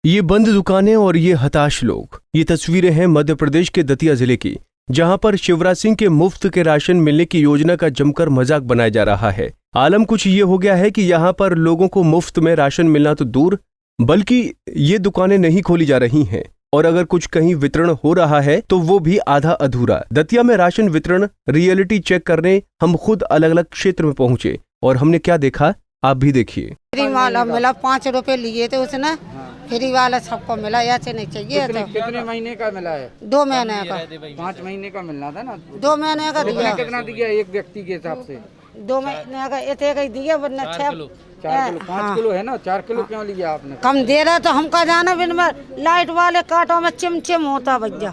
ये बंद दुकानें और ये हताश लोग। ये तस्वीरें हैं मध्य प्रदेश के दतिया जिले की, जहां पर शिवराज सिंह के मुफ्त के राशन मिलने की योजना का जमकर मजाक बनाया जा रहा है। आलम कुछ ये हो गया है कि यहाँ पर लोगों को मुफ्त में राशन मिलना तो दूर, बल्कि ये दुकानें नहीं खोली जा रही हैं, और अगर कुछ कहीं वितरण हो रहा है तो वो भी आधा अधूरा। दतिया में राशन वितरण रियलिटी चेक करने हम खुद अलग अलग क्षेत्र में पहुंचे और हमने क्या देखा आप भी देखिए। फ्री वाला मिला, 5 रुपए लिए थे उसने, फ्री वाला सबको मिला, ऐसे नहीं चाहिए। कितने महीने का मिला है? 2 महीने का। 5 महीने का मिलना था ना। 2 महीने का दिया। कितना दिया एक व्यक्ति के हिसाब से? 2 महीने का इतने का दिया, वरना 4 किलो 5 किलो है ना। 4 किलो क्यों लिया आपने? कम दे रहा तो हमका जाना बिन में लाइट वाले कांटों में चिमचिम होता भैया।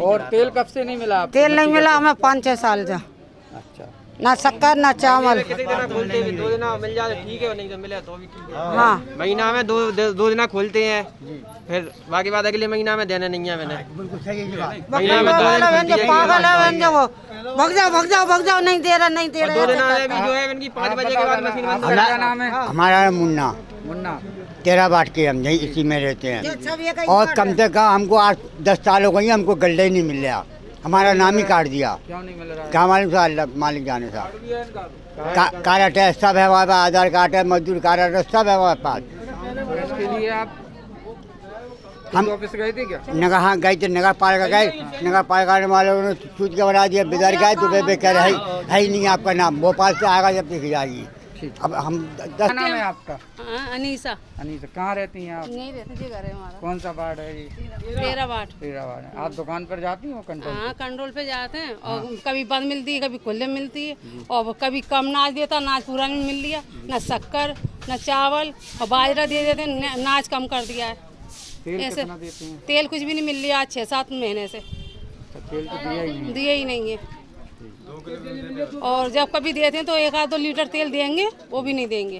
और तेल कब से नहीं मिला आपको? तेल नहीं मिला हमें 5-6 साल से। अच्छा, ना शक्कर ना चावल। कितने दिन खोलते हैं? 2 दिन मिल जाए ठीक है, नहीं तो मिले तो भी ठीक है। हाँ, महीना में दो दिन खोलते हैं, फिर बाकी बात अगले महीना में देना नहीं है मैंने। महीना में 2 दिन खोलती है। पागल है भग जाओ, नहीं दे रहा 2 दिन में भी जो है इनकी 5 बजे के बाद मशीन बंद। क्या नाम है? हमारा मुन्ना मुन्ना। 13 बाट के, हम यही इसी में रहते हैं। सब एक ही और कम से कम हमको 8-10 साल हो गई, हमको गल्ले ही नहीं मिल रहा। हमारा नाम ही काट दिया। क्यों नहीं मिल रहा है? क्या मालूम था, अल्लाह मालिक जाने था। कारा टेस्ट सब है हमारे पास, आधार कार्ड है, मजदूर कार्ड है, सब है हमारे पास। तो इसके लिए आप हम ऑफिस गए थे क्या? नगर, हाँ गए थे, नगर पालिका गए। नगर पालिका वालों ने सूच के बना दिया, बिदर गए तो वे कह रहे है ही नहीं आपका नाम, भोपाल से आएगा जब दिख जाएगी। अब हम 10। क्या नाम है आपका? अनीसा। अनीसा। कहाँ रहती हैं आप? नहीं रहते जी, घर है हमारा। कौन सा वार्ड है ये? 13 वाट। 13 वार्ड है। आप दुकान पर जाती हो कंट्रोल? हाँ, कंट्रोल पे जाते हैं और कभी बंद मिलती है, कभी खुले मिलती है, और कभी कम नाच देता, नाच पूरा नहीं मिल लिया, न शक्कर न चावल, और बाजरा दे देते हैं, नाच कम कर दिया है। तेल ऐसे कितना देते हैं? तेल कुछ भी नहीं मिल रहा 6-7 महीने से, तेल तो दिया ही नहीं। दिए ही नहीं है। और जब कभी देते हैं तो 1-2 लीटर तेल देंगे, वो भी नहीं देंगे।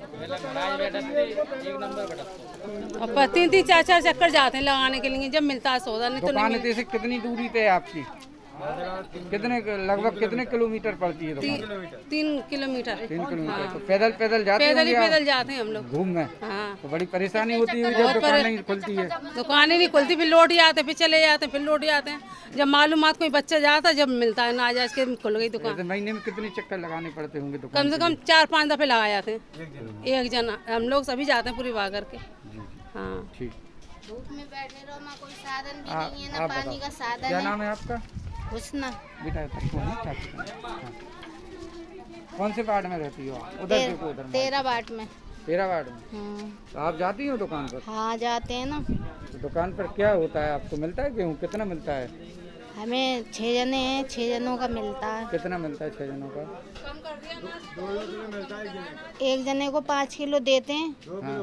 और 3-3, 4-4 चक्कर जाते हैं लगाने के लिए, जब मिलता है सौदा, नहीं तो नहीं दुकान मिलता। से कितनी दूरी पे है आपकी? लगभग कितने किलोमीटर पड़ती है दुकान? 3 किलोमीटर। 3 किलोमीटर। हाँ। तो पैदल जाते पैदल ही होंगे आप? पैदल जाते हैं हम लोग घूम में? हाँ। तो बड़ी परेशानी होती है जब बहुत दुकान नहीं खुलती है। दुकानें नहीं खुलती, फिर लौट ही आते हैं, फिर चले जाते हैं, फिर लौट ही आते हैं। जब मालूमात कोई बच्चा जाता है, जब मिलता है ना, आज के खुल गई दुकान। जैसे महीने में कितने चक्कर लगाने पड़ते होंगे दुकान कम से कम 4-5 दफे लगा जाते हैं एक जना। हम लोग सभी जाते हैं पूरी वाह करके। हाँ, ठीक। धूप में बैठे रहो, ना कोई साधन भी आप- नहीं है, ना आप पानी बताओ। का साधन क्या है। नाम है आपका? हुस्ना। बेटा तक हाँ। कौन से वार्ड में रहती हो आप? उधर से उधर में? 13 बाट में। 13 वार्ड में। तो आप जाती हो दुकान पर? हाँ, जाते हैं ना। तो दुकान पर क्या होता है? आपको मिलता है गेहूँ? कितना मिलता है? हमें 6 जने हैं, 6 जनों का मिलता है। कितना मिलता है 6 जनों का? एक जने को 5 किलो देते हैं। हाँ।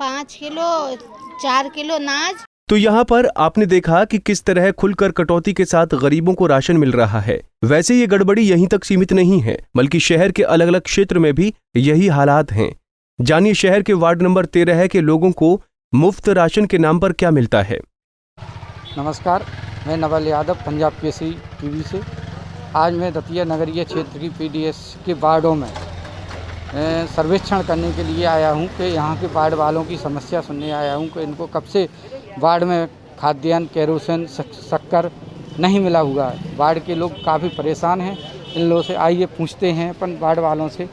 5 किलो, 4 किलो नाज। तो यहाँ पर आपने देखा कि किस तरह खुलकर कटौती के साथ गरीबों को राशन मिल रहा है। वैसे ये गड़बड़ी यहीं तक सीमित नहीं है, बल्कि शहर के अलग अलग क्षेत्र में भी यही हालात हैं। जानिए शहर के वार्ड नंबर 13 के लोगों को मुफ्त राशन के नाम पर क्या मिलता है। नमस्कार, मैं नवल यादव, पंजाब केसरी टीवी से। आज मैं दतिया नगरीय क्षेत्र की पीडीएस के वार्डों में सर्वेक्षण करने के लिए आया हूं कि यहाँ के वार्ड वालों की समस्या सुनने आया हूं कि इनको कब से वार्ड में खाद्यान्न, केरोसिन, शक्कर नहीं मिला हुआ है। वार्ड के लोग काफ़ी परेशान हैं। इन लोगों से आइए पूछते हैं अपन वार्ड वालों से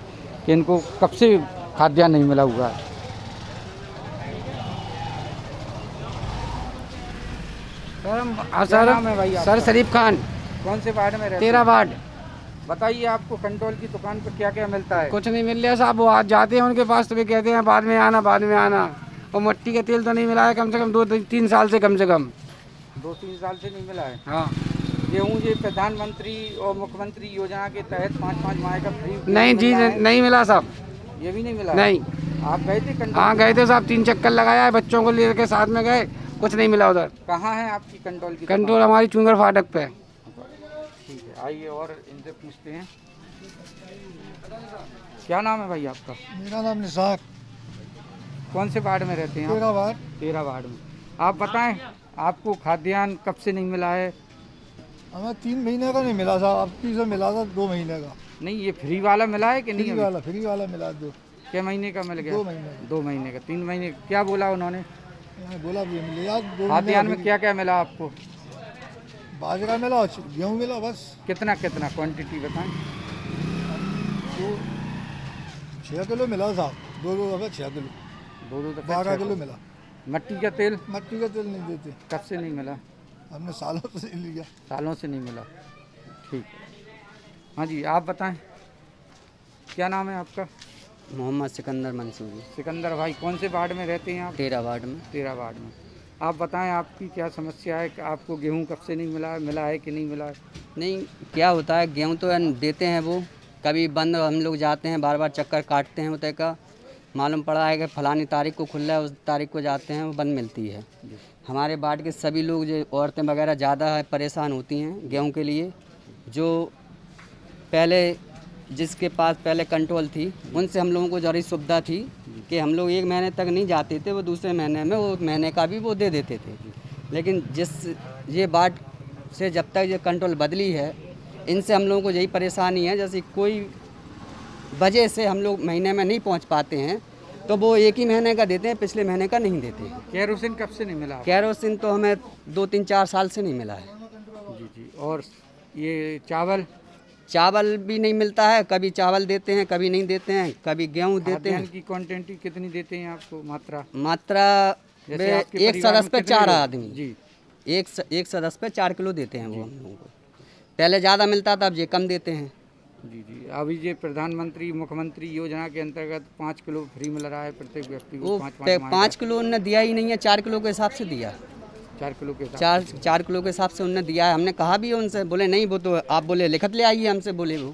कि इनको कब से खाद्यान्न नहीं मिला हुआ है। सर नाम है भाई आपका? सर शरीफ खान, कौन से वार्ड में रहते 13 हैं? वार्ड। बताइए आपको कंट्रोल की दुकान पर क्या क्या मिलता है? कुछ नहीं मिल रहा साहब, वो आज जाते हैं उनके पास तो वे कहते हैं बाद में आना, बाद में आना। और मिट्टी का तेल तो नहीं मिला है कम से कम 2-3 साल से, कम से कम। 2-3 साल से नहीं मिला है। हाँ, गेहूँ ये प्रधानमंत्री और मुख्यमंत्री योजना के तहत 5-5 माह का फ्री नहीं जी, मिला है। नहीं मिला साहब, ये भी नहीं मिला है? नहीं। आप गए थे कंट्रोल? हाँ गए थे साहब, 3 चक्कर लगाया है, बच्चों को लेकर साथ में गए, कुछ नहीं मिला उधर। कहाँ है आपकी कंट्रोल की कंट्रोल हमारी चुंगर फाटक पे। दुकान? ठीक है, आइए और इनसे पूछते हैं। क्या नाम है भाई आपका? मेरा नाम निसाक, कौन से वार्ड में रहते हैं आप? 13 वार्ड। 13 वार्ड में। आप बताएं, आपको खाद्यान्न कब से नहीं मिला है? हमें 3 महीने का नहीं मिला साहब, अब की से मिला था 2 महीने का। नहीं, ये फ्री वाला मिला है कि नहीं? फ्री वाला मिला 2। क्या महीने का मिल गया? 2 महीने का। 2 महीने का। 3 महीने क्या बोला उन्होंने? उन्होंने बोला भी मिलेगा 2 खाद्यान्न महीने में क्या क्या मिला आपको? बाजरा मिला और गेहूँ मिला बस। कितना कितना क्वांटिटी बताएं? तो 6 किलो मिला साहब, 2 दफे 6 किलो, 2 दफे 12 किलो मिला। मट्टी का तेल मट्टी का तेल नहीं देते, कब से नहीं मिला? हमने सालों से नहीं लिया। सालों से नहीं मिला। ठीक है। हाँ जी, आप बताएं क्या नाम है आपका? मोहम्मद सिकंदर मंसूरी। सिकंदर भाई, कौन से वार्ड में रहते हैं आप? 13 वार्ड में। 13 वार्ड में। आप बताएं आपकी क्या समस्या है? कि आपको गेहूं कब से नहीं मिला है कि नहीं मिला है? नहीं, क्या होता है, गेहूं तो देते हैं वो, कभी बंद, हम लोग जाते हैं बार बार चक्कर काटते हैं, उतने का मालूम पड़ा है कि फलानी तारीख को खुल रहा है, उस तारीख को जाते हैं, वो बंद मिलती है। हमारे वार्ड के सभी लोग, जो औरतें वगैरह ज़्यादा परेशान होती हैं गेहूं के लिए। जो पहले जिसके पास पहले कंट्रोल थी, उनसे हम लोगों को ज़रूरी सुविधा थी कि हम लोग 1 महीने तक नहीं जाते थे, वो दूसरे महीने में वो महीने का भी वो दे देते थे। लेकिन ये वार्ड से जब तक ये कंट्रोल बदली है, इनसे हम लोगों को यही परेशानी है, जैसे कोई वजह से हम लोग महीने में नहीं पहुंच पाते हैं तो वो 1 ही महीने का देते हैं, पिछले महीने का नहीं देते हैं। केरोसिन कब से नहीं मिला? केरोसिन तो हमें 2-3-4 साल से नहीं मिला है। जी जी। और ये चावल भी नहीं मिलता है, कभी चावल देते हैं, कभी नहीं देते हैं, कभी गेहूँ देते हैं। की क्वांटिटी कितनी देते हैं आपको? मात्रा एक सदस्य पे 4 आदमी जी, एक सदस्य पे 4 किलो देते हैं वो हम लोगों को। पहले ज़्यादा मिलता था, अब ये कम देते हैं। जी जी। अभी ये प्रधानमंत्री मुख्यमंत्री योजना के अंतर्गत 5 किलो फ्री मिल रहा है प्रत्येक व्यक्ति को। 5 किलो उनने दिया ही नहीं है, 4 किलो के हिसाब से दिया। 4 किलो के 4 किलो के हिसाब से उनने दिया है। हमने कहा भी उनसे, बोले नहीं, वो तो आप बोले लिखत ले आइए हमसे, बोले वो।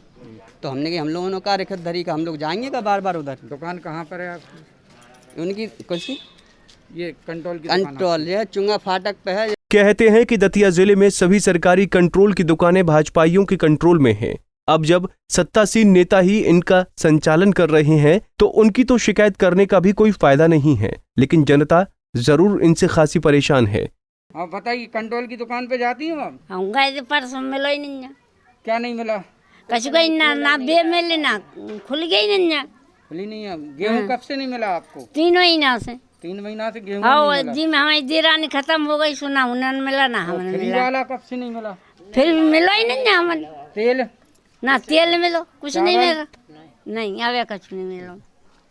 तो हमने कि हम लोगों ने कहा लिखत धरी का, हम लोग जाएंगे का बार बार उधर। दुकान कहाँ पर है आपकी? उनकी कुछ ये कंट्रोल ये चुंगा फाटक पे है। कहते हैं कि दतिया जिले में सभी सरकारी कंट्रोल की दुकानें भाजपाइयों के कंट्रोल में हैं। अब जब सत्तासीन नेता ही इनका संचालन कर रहे हैं तो उनकी तो शिकायत करने का भी कोई फायदा नहीं है, लेकिन जनता जरूर इनसे खासी परेशान है। आप बताइए, कंट्रोल की दुकान पे जाती हूँ आप? हम गए थे परसों, मिलो ही नहीं। क्या नहीं मिला? कछु गई ना बे मिले ना, खुल गई नहीं। खुली नहीं है। गेहूँ कब से नहीं मिला आपको? 3 महीना से। 3 महीना से गेहूँ हाँ नहीं मिला। जी, हमारी जीरानी खत्म हो गई, सुना उन्होंने मिला ना हमें फ्री मिला। वाला कब से नहीं मिला? फिर मिलो ही नहीं हमें। तेल ना तेल मिलो, कुछ नहीं मिला। नहीं, अवे कुछ नहीं मिलो।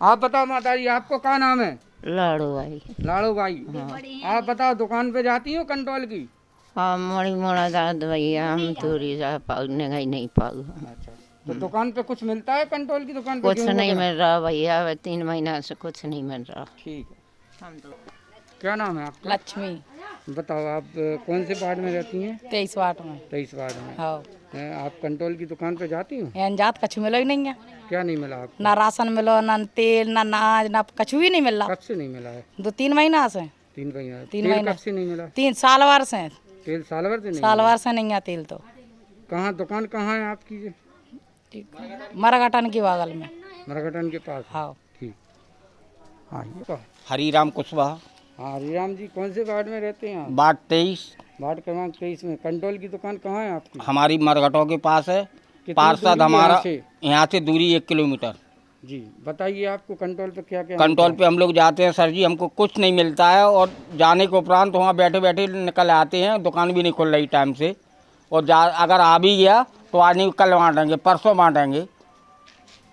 आप बताओ माता जी, आपको क्या नाम है? लाड़ू भाई। लाड़ू भाई। आप बताओ, दुकान पे जाती हो कंट्रोल की? हाँ, मोड़ी मोड़ा दाद भैया, हम थोड़ी सा पाउने गई नहीं पाऊ। अच्छा, तो दुकान पे कुछ मिलता है? कंट्रोल की दुकान पे कुछ गेहूं नहीं वगैरह? मिल रहा भैया, 3 महीना से कुछ नहीं मिल रहा। ठीक है। क्या नाम है आपका? लक्ष्मी। बताओ, आप कौन से वार्ड में रहती हैं? 23 वार्ड में। 23 वार्ड में। हाँ, आप कंट्रोल की दुकान पे जाती हो? जात कछु मिलो ही नहीं है। क्या नहीं मिला आपको? ना राशन मिलो, ना तेल, ना अनाज, ना कछु भी नहीं मिल रहा। कब से नहीं मिला है? 2-3 महीना से। 3 महीना। 3 तेल महीना कब से नहीं मिला? 3 साल भर से। तेल साल भर से नहीं साल मिला? भर से नहीं है तेल तो। कहाँ दुकान कहाँ है आपकी? ये मरघटन के बगल में। मरघटन के पास। हाँ। ठीक। हाँ, ये हरीराम कुशवाहा। हाँ, हरीराम जी, कौन से वार्ड में रहते हैं आप? वार्ड 23। वार्ड क्रमांक 23 में। कंट्रोल की दुकान कहाँ है आपकी? हमारी मरघटों के पास है। कितनी पार्षद दूरी है हमारा यहाँ यहाँ से दूरी 1 किलोमीटर। जी, बताइए आपको कंट्रोल पे क्या क्या कंट्रोल पे हम लोग जाते हैं सर जी, हमको कुछ नहीं मिलता है, और जाने के उपरांत वहाँ बैठे बैठे निकल आते हैं। दुकान भी नहीं खुल रही टाइम से, और अगर आ भी गया तो आज नहीं, कल बांटेंगे, परसों बांटेंगे।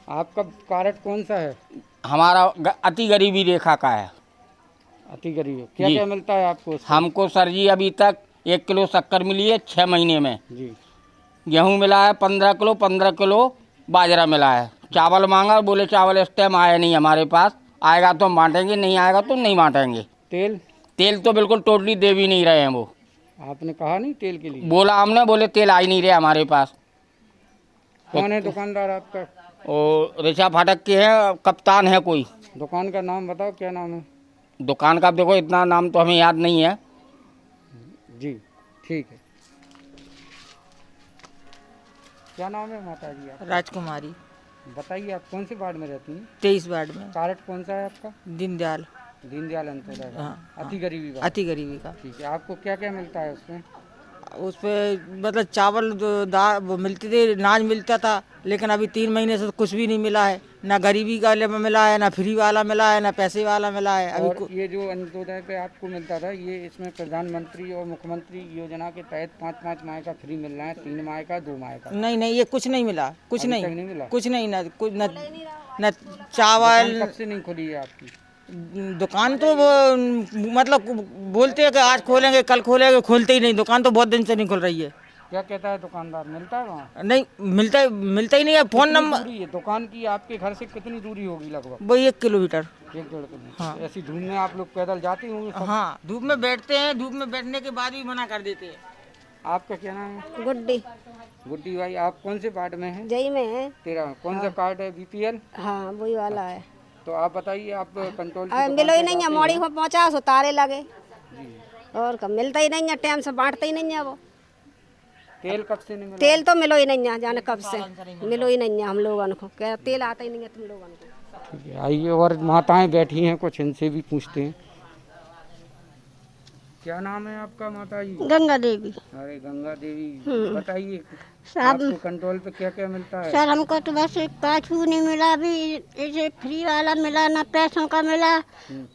आपका कार्ड कौन सा है? हमारा अति गरीबी रेखा का है। अति गरीब। क्या जी। क्या मिलता है आपको उसमें? हमको सर जी अभी तक 1 किलो शक्कर मिली है 6 महीने में। जी। गेहूँ मिला है 15 किलो, 15 किलो बाजरा मिला है। चावल मांगा, बोले चावल इस टाइम आया नहीं हमारे पास, आएगा तो हम बांटेंगे, नहीं आएगा तो नहीं बांटेंगे। तेल तो बिल्कुल टोटली दे भी नहीं रहे हैं वो। आपने कहा नहीं तेल के लिए? बोला हमने, बोले तेल आ ही नहीं रहा हमारे पास। कौन है दुकानदार आपका? और रिचा फाटक के हैं, कप्तान है कोई। दुकान का नाम बताओ, क्या नाम है? दुकान का देखो, इतना नाम तो हमें याद नहीं है। जी, ठीक है। क्या नाम है माता जी आपका? राजकुमारी। बताइए, आप कौन से वार्ड में रहती हैं? 23 वार्ड में। कार्ड कौन सा है आपका? दीनदयाल। दीनदयाल अंत्योदय। हाँ, अति गरीबी वाला। अति गरीबी का। ठीक है। आपको क्या क्या मिलता है उसमें? उस पे मतलब चावल दाल वो मिलती थी, अनाज मिलता था, लेकिन अभी 3 महीने से तो कुछ भी नहीं मिला है। ना गरीबी का लेवल मिला है, ना फ्री वाला मिला है, ना पैसे वाला मिला है। अभी और ये जो अंत्योदय पे आपको मिलता था, ये इसमें प्रधानमंत्री और मुख्यमंत्री योजना के तहत 5-5 माह का फ्री मिल रहा है, 3 माह का, 2 माह का। नहीं नहीं, ये कुछ नहीं मिला, कुछ अभी नहीं, तक नहीं मिला? कुछ नहीं, ना कुछ न चावल। दुकान कब से नहीं खुली है आपकी? दुकान तो वो मतलब बोलते हैं कि आज खोलेंगे कल खोलेंगे, खोलते ही नहीं। दुकान तो बहुत दिन से नहीं खुल रही है। क्या कहता है दुकानदार, मिलता है वहाँ? नहीं मिलता ही नहीं है। फोन नंबर दूरी है दुकान की आपके घर से कितनी दूरी होगी लगभग? वो 1 किलोमीटर। 1-1.5 किलोमीटर। हाँ। ऐसी धूप में आप लोग पैदल जाते होंगे सब? हाँ, धूप में बैठते हैं, धूप में बैठने के बाद भी मना कर देते हैं। आपका क्या नाम है? गुड्डी गुड्डी भाई, आप कौन से वार्ड में हैं? जई में है। तेरा कौन सा कार्ड है, BPL? हाँ वही वाला है। तो आप बताइए, आप कंट्रोल मिलो ही नहीं है, मोड़ी को पहुँचा सो तारे लगे और कब मिलता ही नहीं है, टाइम से बांटता ही नहीं है वो। तेल कब से नहीं मिला? तेल तो मिलो ही नहीं है, जाने कब से मिलो ही नहीं है हम लोगों को। क्या तेल आता ही नहीं है तुम लोगों को। ठीक है, आइए और माताएं बैठी हैं, कुछ इनसे भी पूछते हैं। क्या नाम है आपका माता जी? गंगा देवी। अरे गंगा देवी, बताइए साहब आपको कंट्रोल पे क्या क्या मिलता है? सर हमको तो बस पाछू नहीं मिला, अभी इसे फ्री वाला मिला, ना पैसों का मिला।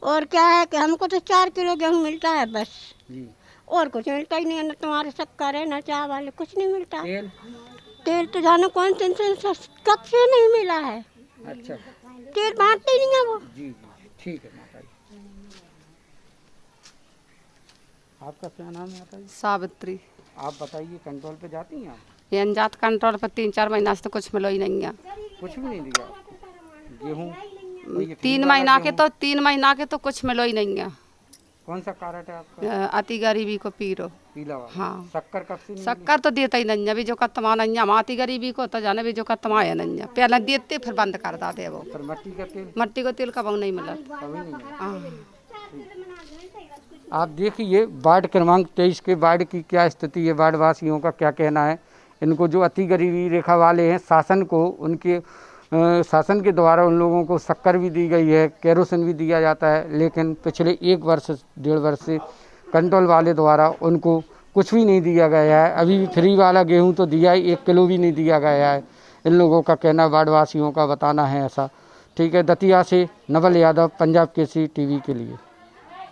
और क्या है कि हमको तो 4 किलो गेहूँ मिलता है बस जी। और कुछ मिलता ही नहीं है। ना तुम्हारे शक्कर है, ना चावल, कुछ नहीं मिलता। तेल? तेल तो जानो कौन से कब से नहीं मिला है। अच्छा, तेल बांटते ही नहीं है वो। जी जी, ठीक है माता जी। आपका क्या नाम है माता जी? सावित्री। आप बताइए, कंट्रोल पे जाती हैं आप? ये अनजात कंट्रोल पर 3-4 महीना से तो कुछ मिलो ही नहीं है। कुछ भी नहीं दिया आपको? गेहूँ? 3 महीना के तो कुछ मिलो ही नहीं है। कौन सा कार्ड है आपका? अति गरीबी को पीरो। पीला वाला? हाँ। शक्कर कब से नहीं शक्कर तो देता ही नहीं है, भी जो कत्तमा नहीं है। हम अति गरीबी को तो जाने भी जो कत्तमा है नहीं है, पहले देते फिर बंद कर देते वो। फिर मट्टी का तेल? मट्टी को तेल कब नहीं मिला। कभी नहीं मिला। हाँ। आप देखिए वार्ड क्रमांक 23 के वार्ड की क्या स्थिति है, वार्ड वासियों का क्या कहना है। इनको जो अति गरीबी रेखा वाले हैं, शासन को उनके शासन के द्वारा उन लोगों को शक्कर भी दी गई है, केरोसिन भी दिया जाता है, लेकिन पिछले 1 वर्ष 1.5 वर्ष से कंट्रोल वाले द्वारा उनको कुछ भी नहीं दिया गया है। अभी भी फ्री वाला गेहूं तो दिया ही, 1 किलो भी नहीं दिया गया है। इन लोगों का कहना, वार्ड वासियों का बताना है ऐसा। ठीक है, दतिया से नवल यादव, पंजाब केसरी टीवी के लिए।